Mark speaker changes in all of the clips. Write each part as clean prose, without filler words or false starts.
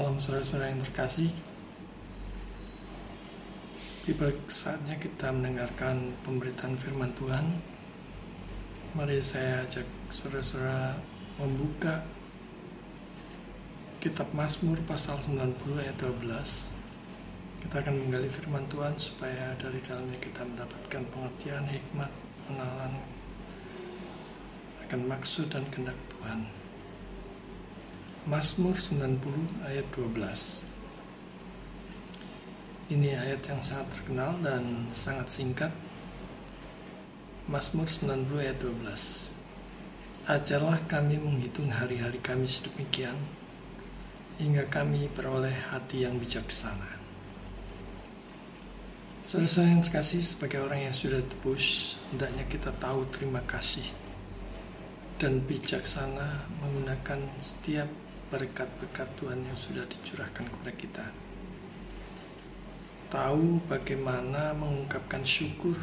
Speaker 1: Salam saudara-saudara yang terkasih. Tiba saatnya kita mendengarkan pemberitaan firman Tuhan. Mari saya ajak saudara-saudara membuka kitab Mazmur pasal 90 ayat 12. Kita akan menggali firman Tuhan supaya dari dalamnya kita mendapatkan pengertian, hikmat, pengenalan akan maksud dan kehendak Tuhan. Mazmur 90 ayat 12. Ini ayat yang sangat terkenal dan sangat singkat. Mazmur 90 ayat 12. Ajarlah kami menghitung hari-hari kami sedemikian, hingga kami beroleh hati yang bijaksana. Saudara-saudara yang terkasih, sebagai orang yang sudah tebus, hendaknya kita tahu terima kasih dan bijaksana menggunakan setiap berkat-berkat Tuhan yang sudah dicurahkan kepada kita. Tahu bagaimana mengungkapkan syukur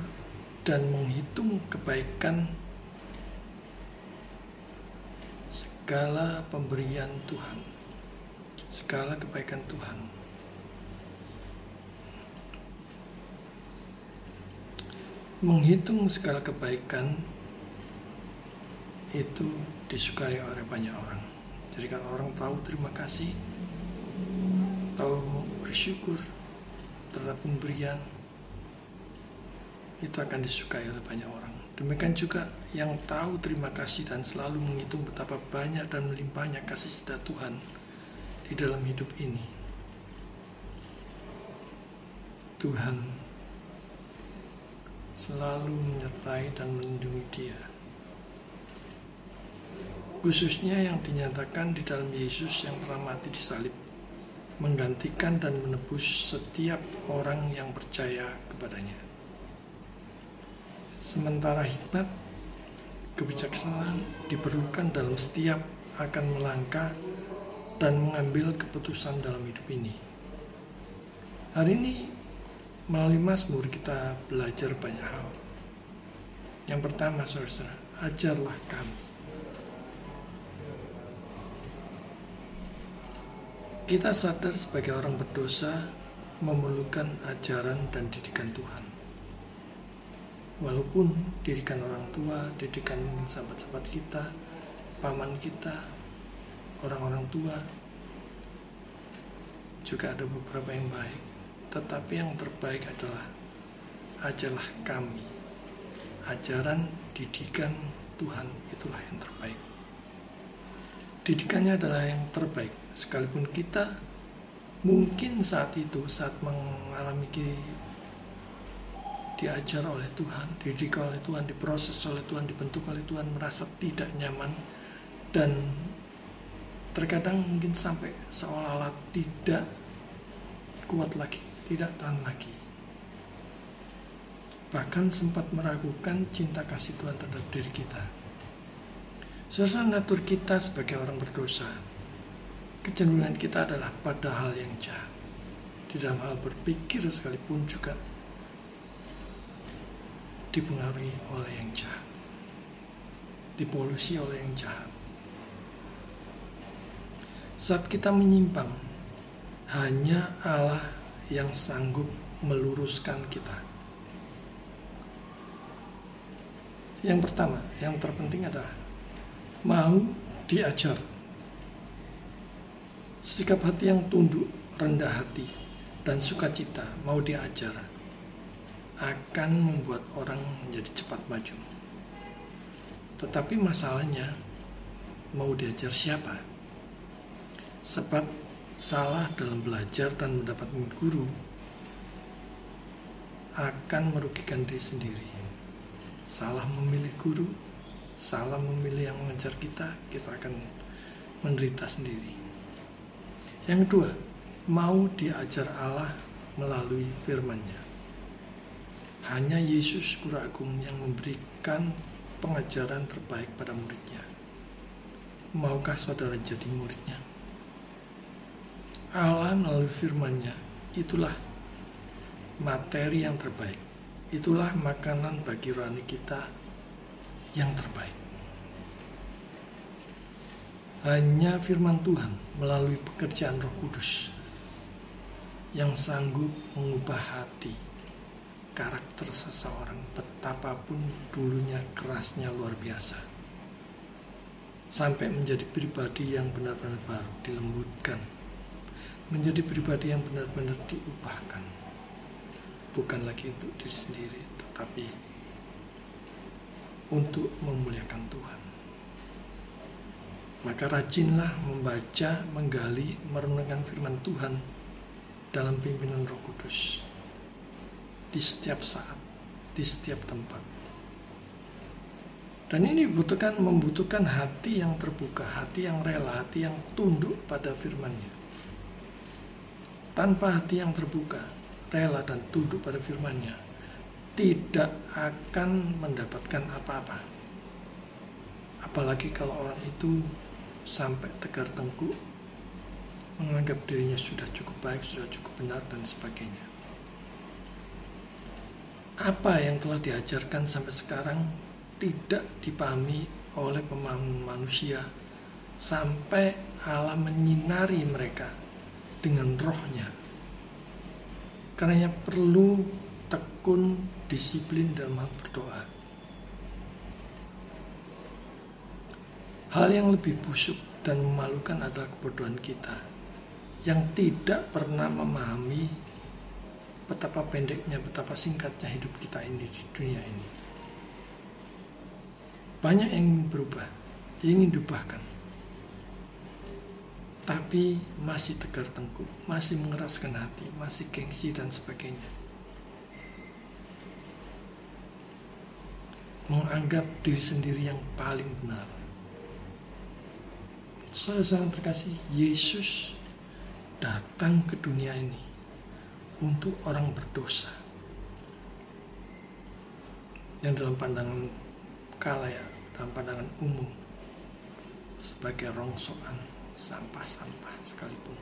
Speaker 1: dan menghitung kebaikan segala pemberian Tuhan, segala kebaikan Tuhan. Menghitung segala kebaikan itu disukai oleh banyak orang. Jadi kalau orang tahu terima kasih, tahu bersyukur terhadap pemberian, itu akan disukai oleh banyak orang. Demikian juga yang tahu terima kasih dan selalu menghitung betapa banyak dan melimpahnya kasih setia Tuhan di dalam hidup ini. Tuhan selalu menyertai dan melindungi dia. Khususnya yang dinyatakan di dalam Yesus yang telah mati di salib, menggantikan dan menebus setiap orang yang percaya kepadanya. Sementara hikmat, kebijaksanaan diperlukan dalam setiap akan melangkah dan mengambil keputusan dalam hidup ini. Hari ini melalui Mazmur kita belajar banyak hal. Yang pertama, saudara, ajarlah kami. Kita sadar sebagai orang berdosa memerlukan ajaran dan didikan Tuhan. Walaupun didikan orang tua, didikan sahabat-sahabat kita, paman kita, orang-orang tua, juga ada beberapa yang baik. Tetapi yang terbaik adalah ajarlah kami. Ajaran, didikan Tuhan itulah yang terbaik. Didikannya adalah yang terbaik, sekalipun kita mungkin saat itu, saat mengalami diajar oleh Tuhan, dididik oleh Tuhan, diproses oleh Tuhan, dibentuk oleh Tuhan, merasa tidak nyaman dan terkadang mungkin sampai seolah-olah tidak kuat lagi, tidak tahan lagi. Bahkan sempat meragukan cinta kasih Tuhan terhadap diri kita. Suasana natur kita sebagai orang berdosa, kecenderungan kita adalah pada hal yang jahat. Di dalam hal berpikir sekalipun juga dipengaruhi oleh yang jahat, dipolusi oleh yang jahat. Saat kita menyimpang, hanya Allah yang sanggup meluruskan kita. Yang pertama, yang terpenting adalah mau diajar. Sikap hati yang tunduk, rendah hati, dan sukacita mau diajar akan membuat orang menjadi cepat maju. Tetapi masalahnya, mau diajar siapa? Sebab salah dalam belajar dan mendapat guru akan merugikan diri sendiri. Salah memilih guru, salah memilih yang mengajar kita akan menderita sendiri. Yang kedua, mau diajar Allah melalui firman-Nya. Hanya Yesus Guru Agung yang memberikan pengajaran terbaik pada muridnya. Maukah saudara jadi muridnya? Allah melalui firman-Nya, itulah materi yang terbaik. Itulah makanan bagi rohani kita yang terbaik. Hanya firman Tuhan melalui pekerjaan Roh Kudus yang sanggup mengubah hati, karakter seseorang, betapapun dulunya kerasnya luar biasa, sampai menjadi pribadi yang benar-benar baru, dilembutkan, menjadi pribadi yang benar-benar diubahkan, bukan lagi untuk diri sendiri, tetapi untuk memuliakan Tuhan. Maka rajinlah membaca, menggali, merenungkan firman Tuhan dalam pimpinan Roh Kudus di setiap saat, di setiap tempat. Dan ini membutuhkan hati yang terbuka, hati yang rela, hati yang tunduk pada firman-Nya. Tanpa hati yang terbuka, rela dan tunduk pada firman-Nya, tidak akan mendapatkan apa-apa. Apalagi kalau orang itu sampai tegar tengkuk, menganggap dirinya sudah cukup baik, sudah cukup benar, dan sebagainya. Apa yang telah diajarkan sampai sekarang tidak dipahami oleh pemahaman manusia, sampai Allah menyinari mereka dengan rohnya. Karenanya perlu tekun, disiplin dalam hal berdoa. Hal yang lebih busuk dan memalukan adalah kebodohan kita yang tidak pernah memahami betapa pendeknya, betapa singkatnya hidup kita ini di dunia ini. Banyak yang ingin berubah, ingin diubahkan, tapi masih tegar tengkuk, masih mengeraskan hati, masih gengsi dan sebagainya. Menganggap diri sendiri yang paling benar. Saudara-saudara terkasih, Yesus datang ke dunia ini untuk orang berdosa yang dalam pandangan khalayak, dalam pandangan umum, sebagai rongsokan, sampah-sampah sekalipun.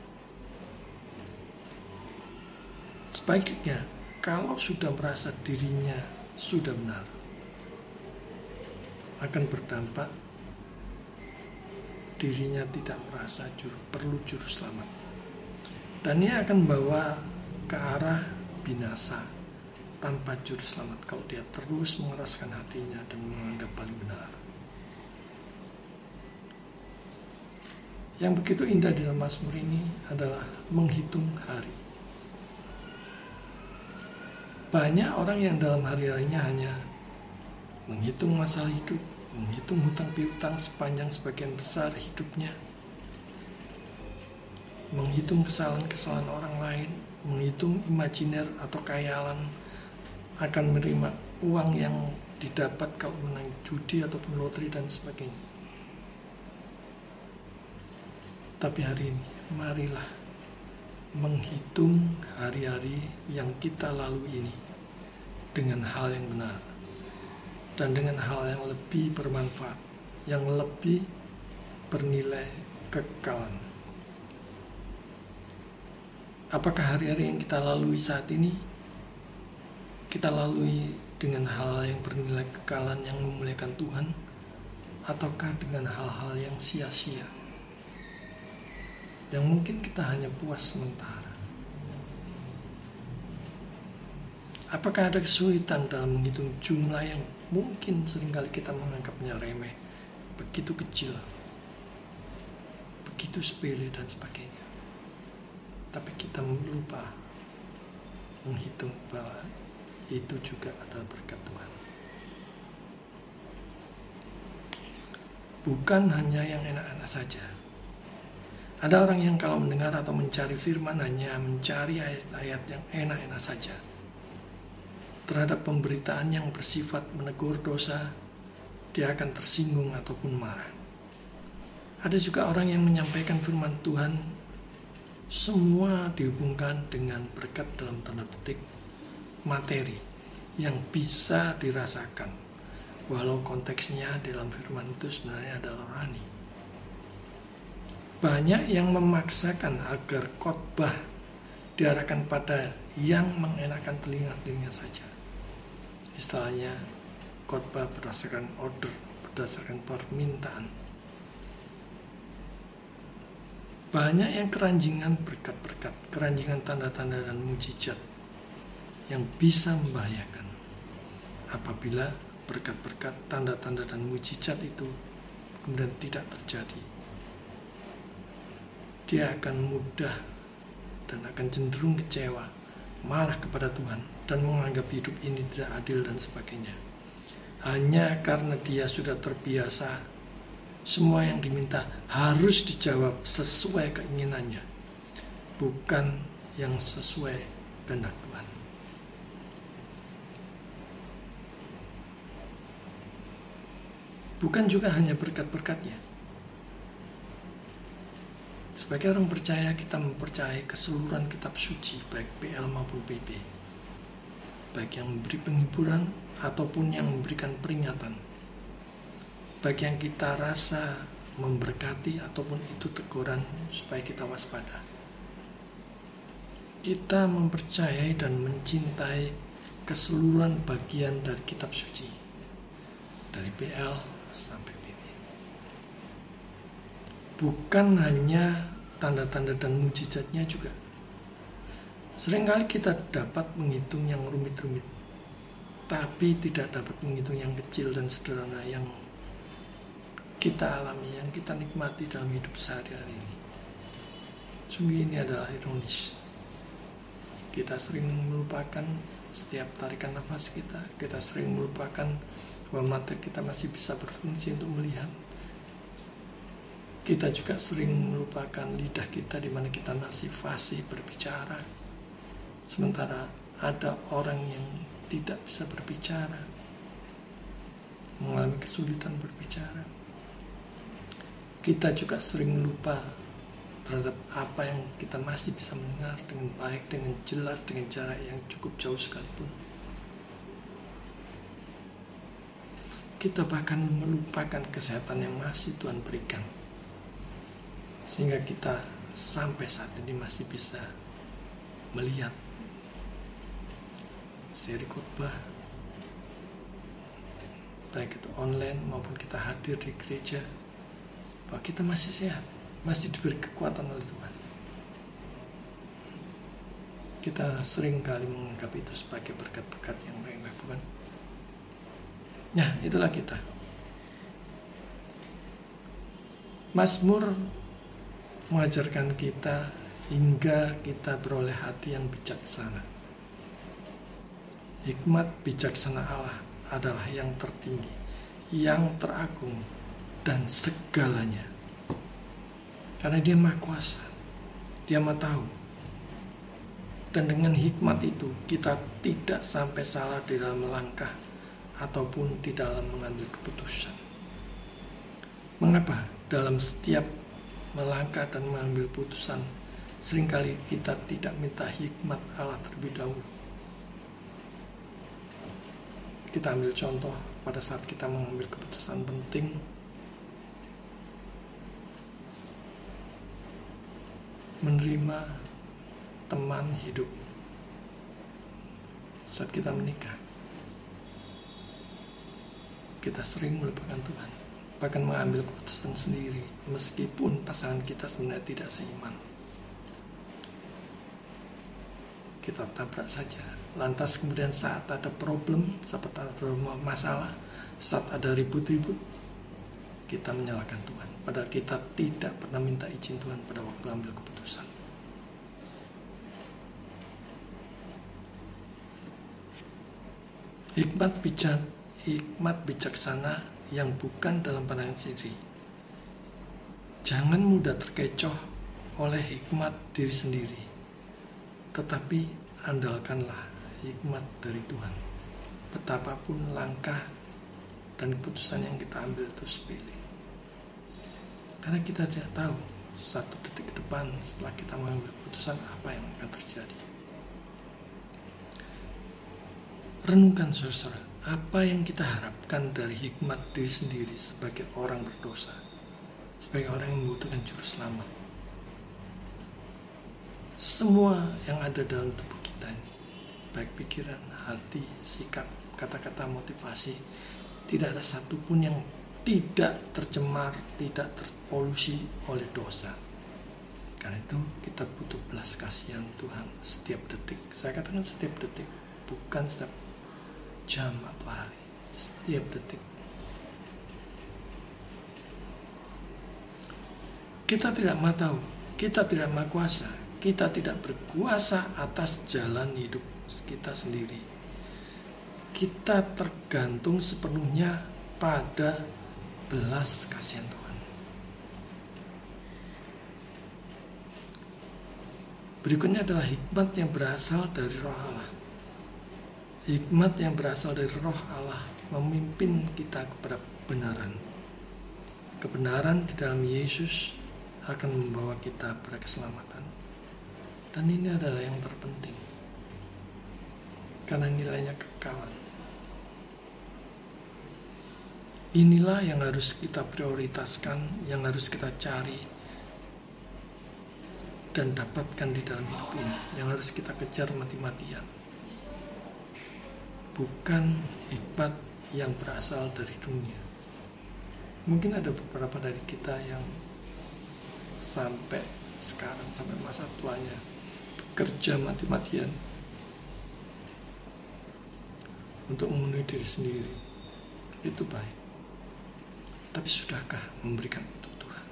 Speaker 1: Sebaliknya, kalau sudah merasa dirinya sudah benar, akan berdampak dirinya tidak merasa perlu juru selamat, dan ini akan membawa ke arah binasa tanpa juru selamat kalau dia terus mengeraskan hatinya dan menganggap paling benar. Yang begitu indah di dalam Mazmur ini adalah menghitung hari. Banyak orang yang dalam hari-harinya hanya menghitung masalah hidup, menghitung hutang piutang sepanjang sebagian besar hidupnya, menghitung kesalahan-kesalahan orang lain, menghitung imajiner atau khayalan akan menerima uang yang didapat kalau menang judi ataupun lotre dan sebagainya. Tapi hari ini, marilah menghitung hari-hari yang kita lalui ini dengan hal yang benar dan dengan hal yang lebih bermanfaat, yang lebih bernilai kekekalan. Apakah hari-hari yang kita lalui saat ini kita lalui dengan hal yang bernilai kekekalan yang memuliakan Tuhan, ataukah dengan hal-hal yang sia-sia yang mungkin kita hanya puas sementara? Apakah ada kesulitan dalam menghitung jumlah yang mungkin seringkali kita menganggapnya remeh, begitu kecil, begitu sepele dan sebagainya, tapi kita lupa menghitung bahwa itu juga adalah berkat Tuhan. Bukan hanya yang enak-enak saja. Ada orang yang kalau mendengar atau mencari firman hanya mencari ayat-ayat yang enak-enak saja. Terhadap pemberitaan yang bersifat menegur dosa, dia akan tersinggung ataupun marah. Ada juga orang yang menyampaikan firman Tuhan, semua dihubungkan dengan berkat dalam tanda petik materi yang bisa dirasakan, walau konteksnya dalam firman itu sebenarnya adalah rohani. Banyak yang memaksakan agar khotbah diarahkan pada yang mengenakan telinga saja. Istilahnya khotbah berdasarkan order, berdasarkan permintaan. Banyak yang keranjingan berkat-berkat, keranjingan tanda-tanda dan mujizat yang bisa membahayakan. Apabila berkat-berkat, tanda-tanda dan mujizat itu kemudian tidak terjadi, dia akan mudah dan akan cenderung kecewa, marah kepada Tuhan, dan menganggap hidup ini tidak adil dan sebagainya. Hanya karena dia sudah terbiasa, semua yang diminta harus dijawab sesuai keinginannya, bukan yang sesuai kehendak Tuhan. Bukan juga hanya berkat-berkatnya. Sebagai orang percaya, kita mempercayai keseluruhan kitab suci, baik PL maupun PP, baik yang memberi penghiburan ataupun yang memberikan peringatan, baik yang kita rasa memberkati ataupun itu teguran supaya kita waspada. Kita mempercayai dan mencintai keseluruhan bagian dari kitab suci, dari PL sampai PP. Bukan hanya tanda-tanda dan mujizatnya juga. Seringkali kita dapat menghitung yang rumit-rumit, tapi tidak dapat menghitung yang kecil dan sederhana yang kita alami, yang kita nikmati dalam hidup sehari-hari ini. Sungguh ini adalah ironis. Kita sering melupakan setiap tarikan nafas kita. Kita sering melupakan bahwa mata kita masih bisa berfungsi untuk melihat. Kita juga sering melupakan lidah kita di mana kita masih fasih berbicara. Sementara ada orang yang tidak bisa berbicara, mengalami kesulitan berbicara. Kita juga sering lupa terhadap apa yang kita masih bisa mendengar dengan baik, dengan jelas, dengan jarak yang cukup jauh sekalipun. Kita bahkan melupakan kesehatan yang masih Tuhan berikan, sehingga kita sampai saat ini masih bisa melihat seri khotbah, baik itu online maupun kita hadir di gereja, bahwa kita masih sehat, masih diberi kekuatan oleh Tuhan. Kita sering kali menganggap itu sebagai berkat-berkat yang remeh, bukan? Nah, itulah kita. Mazmur mengajarkan kita hingga kita beroleh hati yang bijaksana. Hikmat bijaksana Allah adalah yang tertinggi, yang teragung, dan segalanya. Karena dia maha kuasa, dia maha tahu. Dan dengan hikmat itu kita tidak sampai salah di dalam melangkah ataupun di dalam mengambil keputusan. Mengapa dalam setiap melangkah dan mengambil putusan seringkali kita tidak minta hikmat Allah terlebih dahulu? Kita ambil contoh pada saat kita mengambil keputusan penting, menerima teman hidup saat kita menikah. Kita sering melupakan Tuhan, bahkan mengambil keputusan sendiri meskipun pasangan kita sebenarnya tidak seiman. Kita tabrak saja. Lantas kemudian saat ada problem, saat ada masalah, saat ada ribut-ribut, kita menyalahkan Tuhan. Padahal kita tidak pernah minta izin Tuhan pada waktu ambil keputusan. Hikmat bijaksana yang bukan dalam pandangan sendiri. Jangan mudah terkecoh oleh hikmat diri sendiri, tetapi andalkanlah hikmat dari Tuhan. Betapapun langkah dan keputusan yang kita ambil itu sepele. Karena kita tidak tahu satu detik ke depan setelah kita mengambil keputusan apa yang akan terjadi. Renungkan saudara, apa yang kita harapkan dari hikmat diri sendiri sebagai orang berdosa, sebagai orang yang membutuhkan juru selamat. Semua yang ada dalam tubuh kita ini, baik pikiran, hati, sikap, kata-kata, motivasi, tidak ada satupun yang tidak tercemar, tidak terpolusi oleh dosa. Karena itu kita butuh belas kasihan Tuhan setiap detik. Saya katakan setiap detik, bukan setiap jam atau hari, setiap detik. Kita tidak mau tahu, kita tidak mau kuasa, kita tidak berkuasa atas jalan hidup kita sendiri. Kita tergantung sepenuhnya pada belas kasihan Tuhan. Berikutnya adalah hikmat yang berasal dari Roh Allah. Hikmat yang berasal dari Roh Allah memimpin kita kepada kebenaran. Kebenaran di dalam Yesus akan membawa kita pada keselamatan. Dan ini adalah yang terpenting. Karena nilainya kekalan. Inilah yang harus kita prioritaskan, yang harus kita cari dan dapatkan di dalam hidup ini, yang harus kita kejar mati-matian. Bukan hikmat yang berasal dari dunia. Mungkin ada beberapa dari kita yang sampai sekarang, sampai masa tuanya bekerja mati-matian untuk memenuhi diri sendiri. Itu baik. Tapi sudahkah memberikan untuk Tuhan?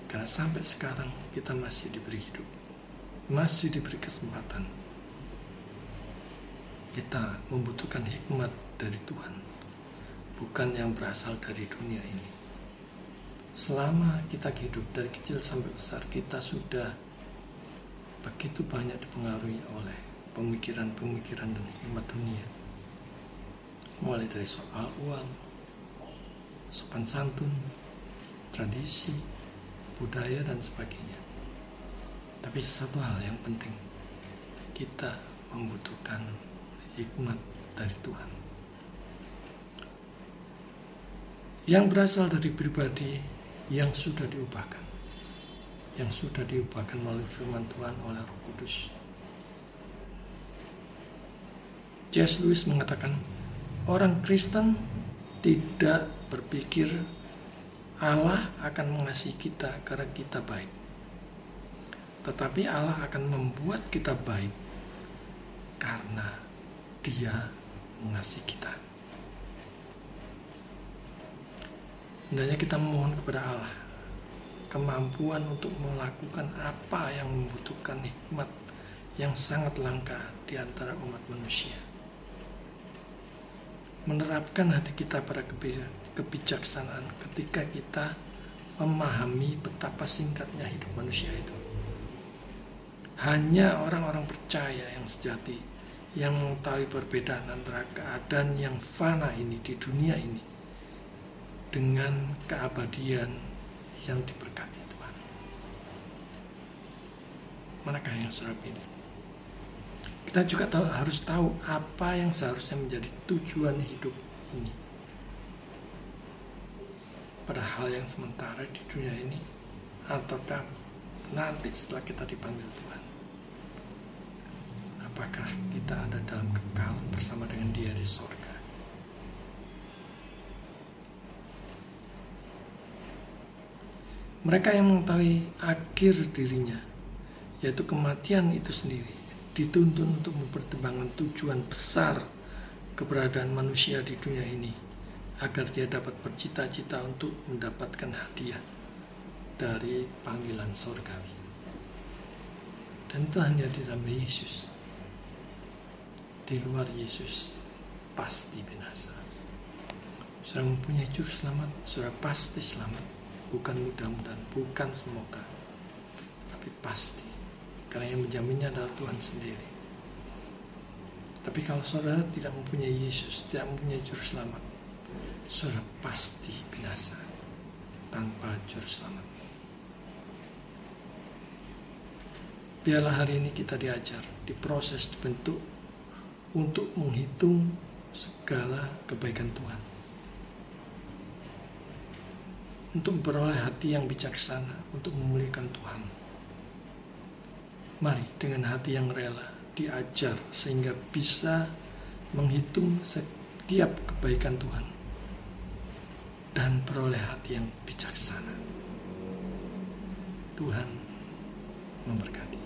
Speaker 1: Karena sampai sekarang kita masih diberi hidup, masih diberi kesempatan. Kita membutuhkan hikmat dari Tuhan, bukan yang berasal dari dunia ini. Selama kita hidup dari kecil sampai besar, kita sudah begitu banyak dipengaruhi oleh pemikiran-pemikiran dan hikmat dunia. Mulai dari soal uang, sopan santun, tradisi, budaya, dan sebagainya. Tapi satu hal yang penting, kita membutuhkan hikmat dari Tuhan. Yang berasal dari pribadi yang sudah diubahkan. Yang sudah diubahkan melalui firman Tuhan oleh Roh Kudus. C.S. Lewis mengatakan, orang Kristen tidak berpikir Allah akan mengasihi kita karena kita baik. Tetapi Allah akan membuat kita baik karena Dia mengasihi kita. Hendaknya kita memohon kepada Allah kemampuan untuk melakukan apa yang membutuhkan hikmat yang sangat langka di antara umat manusia. Menerapkan hati kita pada kebijaksanaan ketika kita memahami betapa singkatnya hidup manusia itu. Hanya orang-orang percaya yang sejati yang mengetahui perbedaan antara keadaan yang fana ini di dunia ini dengan keabadian yang diberkati Tuhan. Manakah yang saudara pilih? Kita juga harus tahu apa yang seharusnya menjadi tujuan hidup ini. Pada hal yang sementara di dunia ini, ataukah nanti setelah kita dipanggil Tuhan. Apakah kita ada dalam kekal bersama dengan Dia di sorga? Mereka yang mengetahui akhir dirinya, yaitu kematian itu sendiri, dituntun untuk mempertimbangkan tujuan besar keberadaan manusia di dunia ini, agar dia dapat bercita-cita untuk mendapatkan hadiah dari panggilan sorgawi. Dan itu hanya di dalam Yesus. Di luar Yesus pasti binasa. Saudara mempunyai juru selamat, saudara pasti selamat. Bukan mudah-mudahan, bukan semoga, tapi pasti. Karena yang menjaminnya adalah Tuhan sendiri. Tapi kalau saudara tidak mempunyai Yesus, tidak mempunyai juru selamat, saudara pasti binasa tanpa juru selamat. Biarlah hari ini kita diajar, diproses, dibentuk untuk menghitung segala kebaikan Tuhan. Untuk memperoleh hati yang bijaksana, untuk memuliakan Tuhan. Mari dengan hati yang rela diajar sehingga bisa menghitung setiap kebaikan Tuhan dan peroleh hati yang bijaksana. Tuhan memberkati.